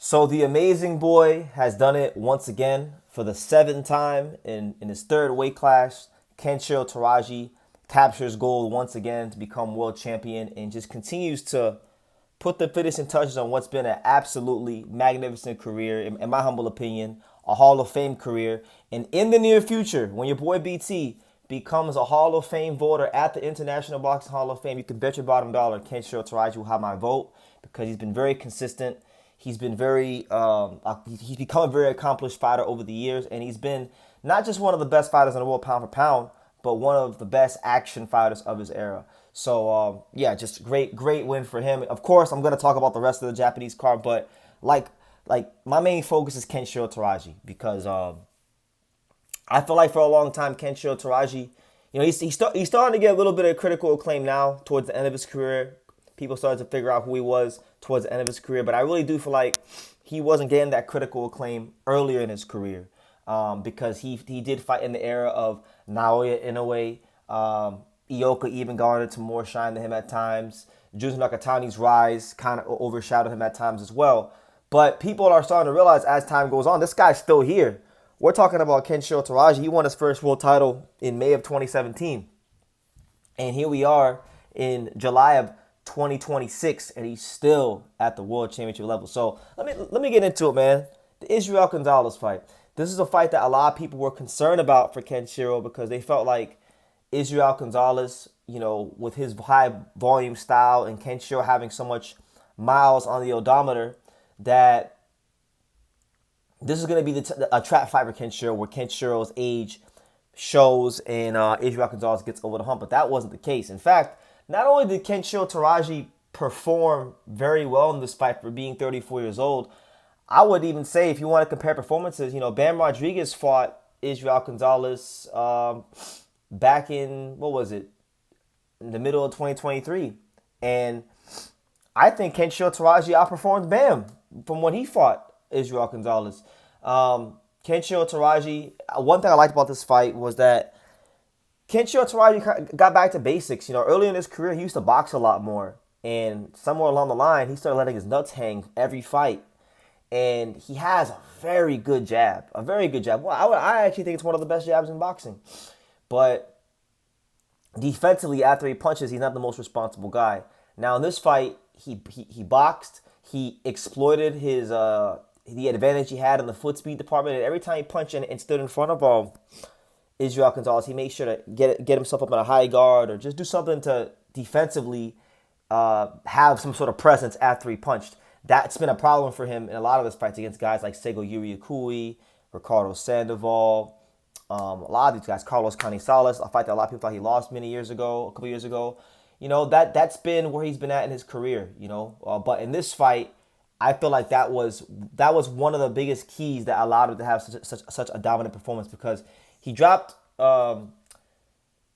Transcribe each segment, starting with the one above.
So the amazing boy has done it once again for the seventh time in his third weight class. Kenshiro Teraji captures gold once again to become world champion and just continues to put the finishing touches on what's been an absolutely magnificent career, in my humble opinion, a Hall of Fame career. And in the near future, when your boy BT becomes a Hall of Fame voter at the International Boxing Hall of Fame, you can bet your bottom dollar Kenshiro Teraji will have my vote because he's been very consistent. He's been he's become a very accomplished fighter over the years, and he's been not just one of the best fighters in the world pound for pound, but one of the best action fighters of his era. So yeah, just great win for him. Of course, I'm gonna talk about the rest of the Japanese card, but like my main focus is Kenshiro Teraji because I feel like for a long time Kenshiro Teraji, he's starting to get a little bit of critical acclaim now towards the end of his career. People started to figure out who he was towards the end of his career, but I really do feel like he wasn't getting that critical acclaim earlier in his career because he did fight in the era of Naoya Inoue. Ioka even garnered some more shine than him at times. Junzo Nakatani's rise kind of overshadowed him at times as well. But people are starting to realize as time goes on, this guy's still here. We're talking about Kenshiro Teraji. He won his first world title in May of 2017. And here we are in July of 2026, and he's still at the world championship level. So let me get into it, man. The Israel Gonzalez fight. This is a fight that a lot of people were concerned about for Kenshiro because they felt like Israel Gonzalez, with his high volume style and Kenshiro having so much miles on the odometer, that this is going to be a trap fight for Kenshiro where Kenshiro's age shows and Israel Gonzalez gets over the hump. But that wasn't the case. In fact, not only did Kenshiro Teraji perform very well in this fight for being 34 years old, I would even say if you want to compare performances, Bam Rodriguez fought Israel Gonzalez back in, what was it, in the middle of 2023. And I think Kenshiro Teraji outperformed Bam from when he fought Israel Gonzalez. Kenshiro Teraji, one thing I liked about this fight was that Kenshiro Teraji got back to basics. Early in his career, he used to box a lot more. And somewhere along the line, he started letting his nuts hang every fight. And he has a very good jab. A very good jab. Well, I actually think it's one of the best jabs in boxing. But defensively, after he punches, he's not the most responsible guy. Now, in this fight, he boxed. He exploited the advantage he had in the foot speed department. And every time he punched and stood in front of Israel Gonzalez, he made sure to get himself up in a high guard or just do something to defensively have some sort of presence after he punched. That's been a problem for him in a lot of his fights against guys like Sego Yuriakui, Ricardo Sandoval, a lot of these guys, Carlos Canizales, a fight that a lot of people thought he lost a couple years ago. That's been where he's been at in his career, But in this fight, I feel like that was one of the biggest keys that allowed him to have such a dominant performance because he dropped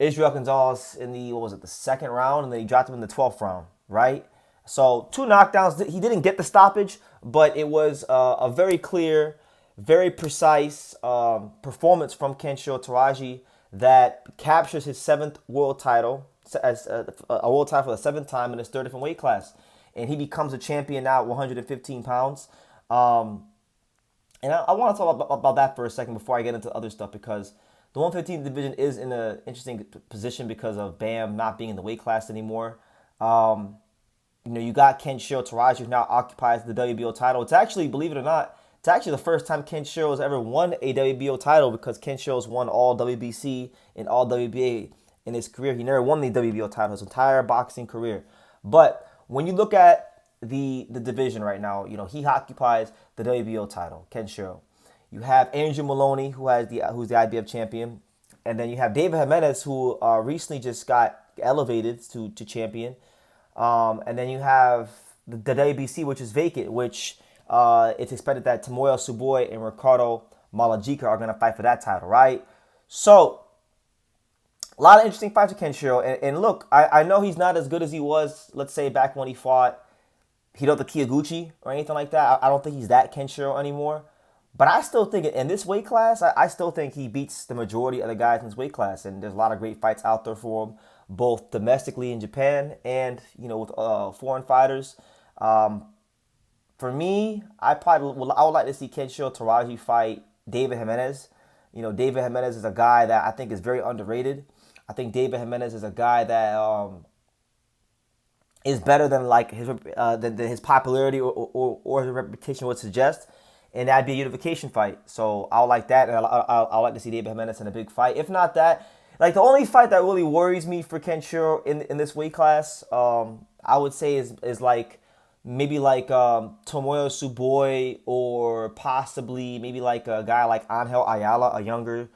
Israel Gonzalez in the second round, and then he dropped him in the 12th round, right? So 2 knockdowns. He didn't get the stoppage, but it was a very clear, very precise performance from Kenshiro Teraji that captures his 7th world title, as a world title for the 7th time in his 3rd different weight class. And he becomes a champion now at 115 pounds. And I want to talk about that for a second before I get into other stuff because the 115 division is in an interesting position because of Bam not being in the weight class anymore. You got Kenshiro Teraji who now occupies the WBO title. It's actually, believe it or not, it's actually the first time Kenshiro has ever won a WBO title because Kenshiro's won all WBC and all WBA in his career. He never won the WBO title his entire boxing career. But when you look at the division right now, he occupies the WBO title, Kenshiro. You have Andrew Maloney, who's the IBF champion. And then you have David Jimenez, who recently just got elevated to champion. And then you have the WBC, which is vacant, which it's expected that Tomoya Suboy and Ricardo Malajika are going to fight for that title, right? So, a lot of interesting fights with Kenshiro. And look, I know he's not as good as he was, let's say, back when he fought Hiroto Kiyoguchi or anything like that. I don't think he's that Kenshiro anymore. But I still think in this weight class, I still think he beats the majority of the guys in this weight class. And there's a lot of great fights out there for him, both domestically in Japan and, with foreign fighters. For me, I would like to see Kenshiro Teraji fight David Jimenez. David Jimenez is a guy that I think is very underrated. I think David Jimenez is a guy that is better than like than his popularity or his reputation would suggest, and that'd be a unification fight. So I would like that, and I like to see David Jimenez in a big fight. If not that, like the only fight that really worries me for Kenshiro in this weight class, I would say is like maybe like Tomoyo Suboi, or possibly maybe like a guy like Angel Ayala, a younger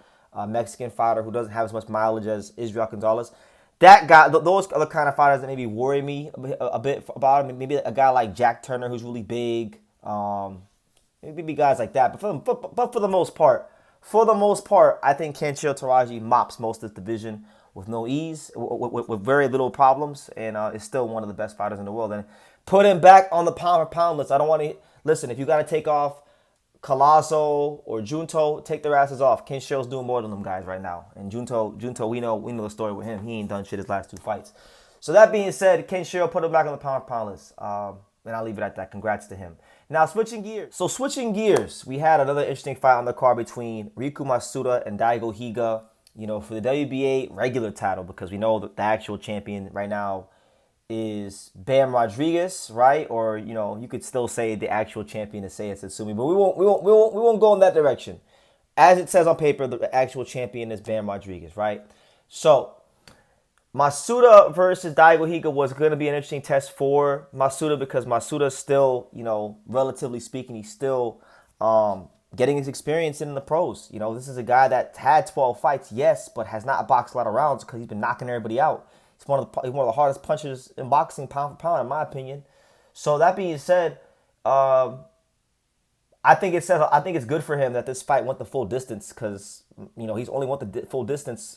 Mexican fighter who doesn't have as much mileage as Israel Gonzalez. That guy, those are the kind of fighters that maybe worry me a bit about him. Maybe a guy like Jack Turner, who's really big. Maybe guys like that. But for the most part, I think Kenshiro Teraji mops most of this division with no ease, with very little problems, and is still one of the best fighters in the world. And put him back on the pound for pound list. I don't want to listen. If you got to take off Colazo or Junto, take their asses off. Kenshiro's doing more than them guys right now. And Junto, we know the story with him. He ain't done shit his last 2 fights. So that being said, Kenshiro put him back on the pound for pound list. And I'll leave it at that. Congrats to him. Now switching gears. We had another interesting fight on the card between Riku Masuda and Daigo Higa. For the WBA regular title, because we know that the actual champion right now is Bam Rodriguez, right? Or you could still say the actual champion is Seiya Tatsumi, but we won't go in that direction. As it says on paper, the actual champion is Bam Rodriguez, right? So Masuda versus Daigo Higa was going to be an interesting test for Masuda, because Masuda still, relatively speaking, he's still getting his experience in the pros. This is a guy that had 12 fights, yes, but has not boxed a lot of rounds because he's been knocking everybody out. He's one of the hardest punchers in boxing, pound for pound, in my opinion. So that being said, I think it's good for him that this fight went the full distance, because he's only went the full distance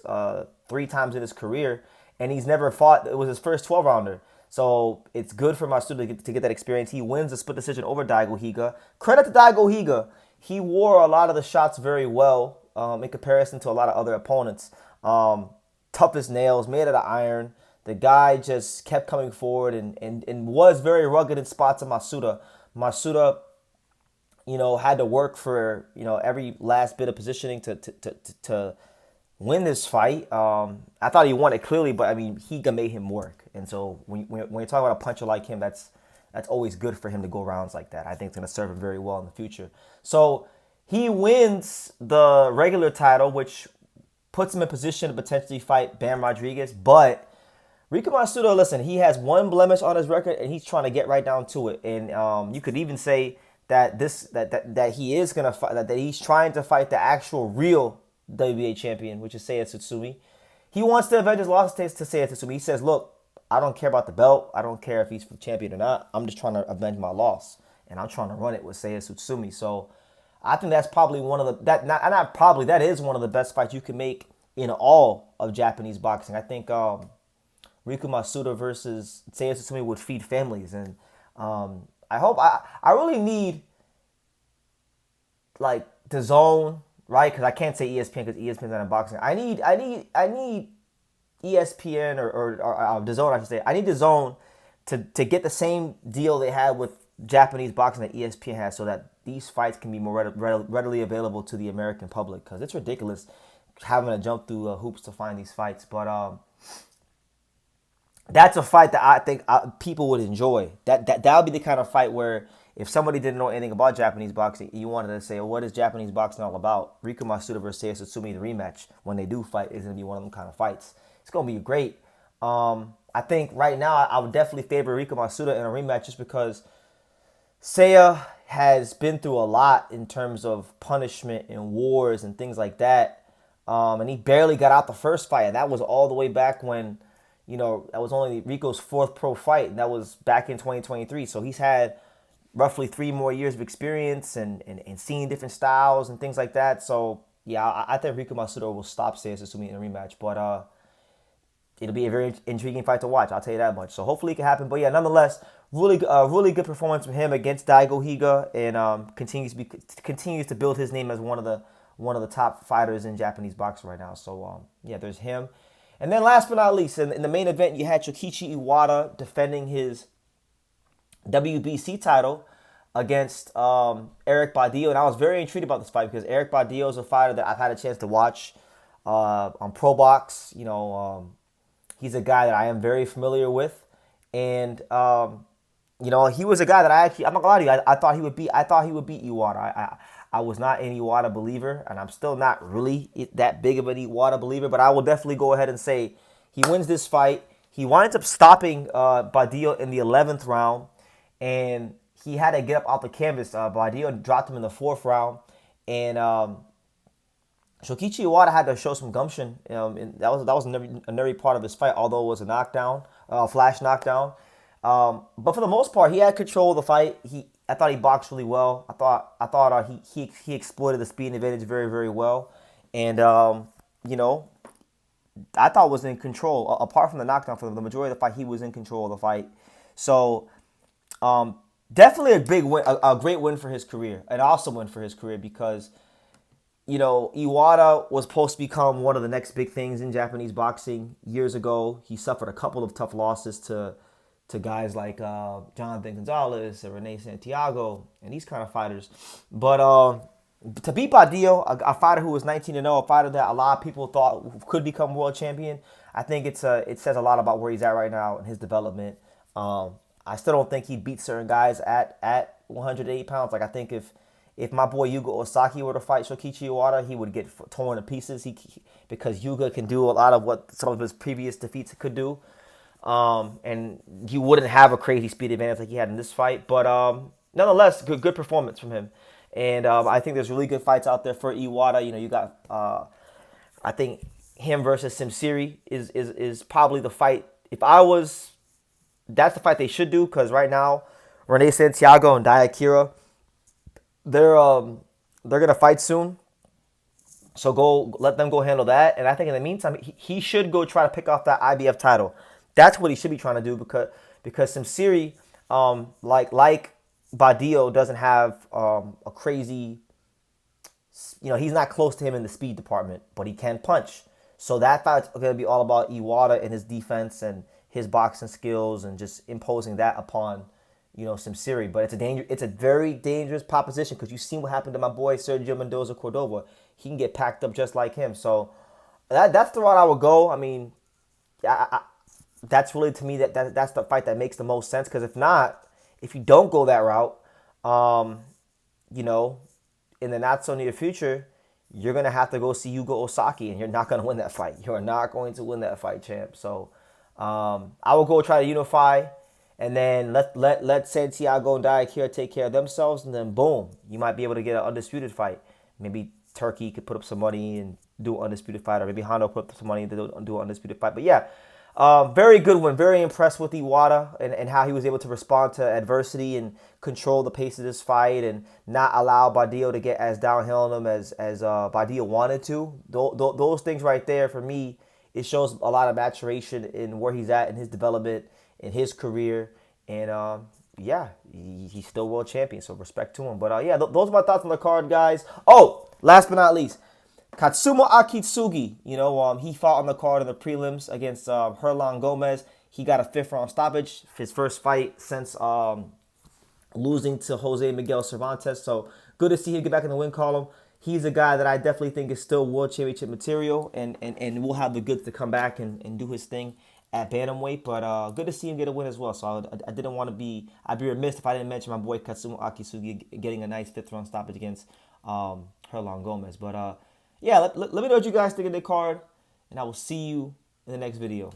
3 times in his career, and he's never fought. It was his first 12-rounder. So it's good for Masuda to get that experience. He wins a split decision over Daigo Higa. Credit to Daigo Higa. He wore a lot of the shots very well in comparison to a lot of other opponents. Tough as nails, made out of iron. The guy just kept coming forward and was very rugged in spots of Masuda. Masuda, had to work for, every last bit of positioning to win this fight. I thought he won it clearly, but I mean, Higa made him work. And so when you're talking about a puncher like him, that's always good for him to go rounds like that. I think it's going to serve him very well in the future. So he wins the regular title, which puts him in position to potentially fight Bam Rodriguez. But Riku Masuda, listen, he has one blemish on his record, and he's trying to get right down to it. And you could even say that that he is going to fight, that he's trying to fight the actual real WBA champion, which is Seiya Tatsumi. He wants to avenge his losses to Seiya Tatsumi. He says, look, I don't care about the belt. I don't care if he's the champion or not. I'm just trying to avenge my loss, and I'm trying to run it with Seiya Tatsumi. So I think that's probably that is one of the best fights you can make in all of Japanese boxing. I think Riku Masuda versus Seiya Tatsumi would feed families, and I really need like the zone, right? Because I can't say ESPN because ESPN's not in boxing. I need ESPN or the zone, I should say. I need the zone to get the same deal they had with Japanese boxing that ESPN has, so that these fights can be more readily available to the American public, because it's ridiculous having to jump through hoops to find these fights. But that's a fight that I think people would enjoy. That would be the kind of fight where if somebody didn't know anything about Japanese boxing, you wanted to say, well, what is Japanese boxing all about? Riku Masuda versus Seiya Tatsumi, the rematch, when they do fight, is going to be one of them kind of fights. It's going to be great. I think right now I would definitely favor Riku Masuda in a rematch, just because Seiya has been through a lot in terms of punishment and wars and things like that. And he barely got out the first fight, and that was all the way back when, that was only Riku's 4th pro fight, and that was back in 2023. So he's had roughly 3 more years of experience and seeing different styles and things like that. So yeah, I think Riku Masuda will stop Seiya Tatsumi in a rematch, but it'll be a very intriguing fight to watch. I'll tell you that much. So hopefully it can happen. But yeah, nonetheless, really good performance from him against Daigo Higa, and continues to build his name as one of the top fighters in Japanese boxing right now. So yeah, there's him. And then last but not least, in the main event, you had Shokichi Iwata defending his WBC title against Erik Badillo, and I was very intrigued about this fight because Erik Badillo is a fighter that I've had a chance to watch on Pro Box. He's a guy that I am very familiar with, and he was a guy that I'm not gonna lie to you, I thought he would beat. I thought he would beat Iwata. I was not an Iwata believer, and I'm still not really that big of an Iwata believer. But I will definitely go ahead and say he wins this fight. He winds up stopping Badillo in the 11th round, and he had to get up off the canvas. Badillo dropped him in the 4th round, and Shokichi Iwata had to show some gumption. And that was a nervy part of his fight, although it was a knockdown, flash knockdown. But for the most part, he had control of the fight. I thought he boxed really well. I thought he exploited the speed advantage very, very well, and I thought was in control. Apart from the knockdown, for the majority of the fight, he was in control of the fight. So definitely a big win, a great win for his career, an awesome win for his career because Iwata was supposed to become one of the next big things in Japanese boxing years ago. He suffered a couple of tough losses to guys like Jonathan Gonzalez and Rene Santiago and these kind of fighters. But to beat Badillo, a fighter who was 19-0, a fighter that a lot of people thought could become world champion, I think it says a lot about where he's at right now and his development. I still don't think he'd beat certain guys at 180 pounds. Like, I think if my boy Yuga Osaki were to fight Shokichi Iwata, he would get torn to pieces because Yuga can do a lot of what some of his previous defeats could do. And he wouldn't have a crazy speed advantage like he had in this fight. But nonetheless, good performance from him. And I think there's really good fights out there for Iwata. You got, I think him versus Simsiri is probably the fight. That's the fight they should do, because right now, Rene Santiago and Daigo, they're gonna fight soon. So let them go handle that. And I think in the meantime, he should go try to pick off that IBF title. That's what he should be trying to do because Simsiri, like Badillo, doesn't have a crazy, he's not close to him in the speed department, but he can punch. So that fight's going to be all about Iwata and his defense and his boxing skills and just imposing that upon, Simsiri. But it's a very dangerous proposition because you've seen what happened to my boy Sergio Mendoza Cordova. He can get packed up just like him. So that's the route I would go. I mean, that's really, to me, that's the fight that makes the most sense. Because if you don't go that route, in the not so near future, you're gonna have to go see Yuga Osaki, and you're not gonna win that fight. You're not going to win that fight, champ. So I will go try to unify, and then let Santiago and Daigo take care of themselves, and then boom, you might be able to get an undisputed fight. Maybe Turkey could put up some money and do an undisputed fight, or maybe Hondo put up some money to do an undisputed fight. But yeah. Very good one. Very impressed with Iwata and how he was able to respond to adversity and control the pace of this fight and not allow Badillo to get as downhill on him as Badillo wanted to. Those things right there, for me, it shows a lot of maturation in where he's at in his development, in his career. And he's still world champion, so respect to him. But those are my thoughts on the card, guys. Oh, last but not least, Katsuma Akitsugi, he fought on the card in the prelims against Herlan Gomez. He got a 5th round stoppage, his first fight since losing to Jose Miguel Cervantes. So good to see him get back in the win column. He's a guy that I definitely think is still world championship material and will have the goods to come back and do his thing at bantamweight. But good to see him get a win as well. So I didn't want to I'd be remiss if I didn't mention my boy Katsuma Akitsugi getting a nice 5th round stoppage against Herlan Gomez. But let me know what you guys think of the card, and I will see you in the next video.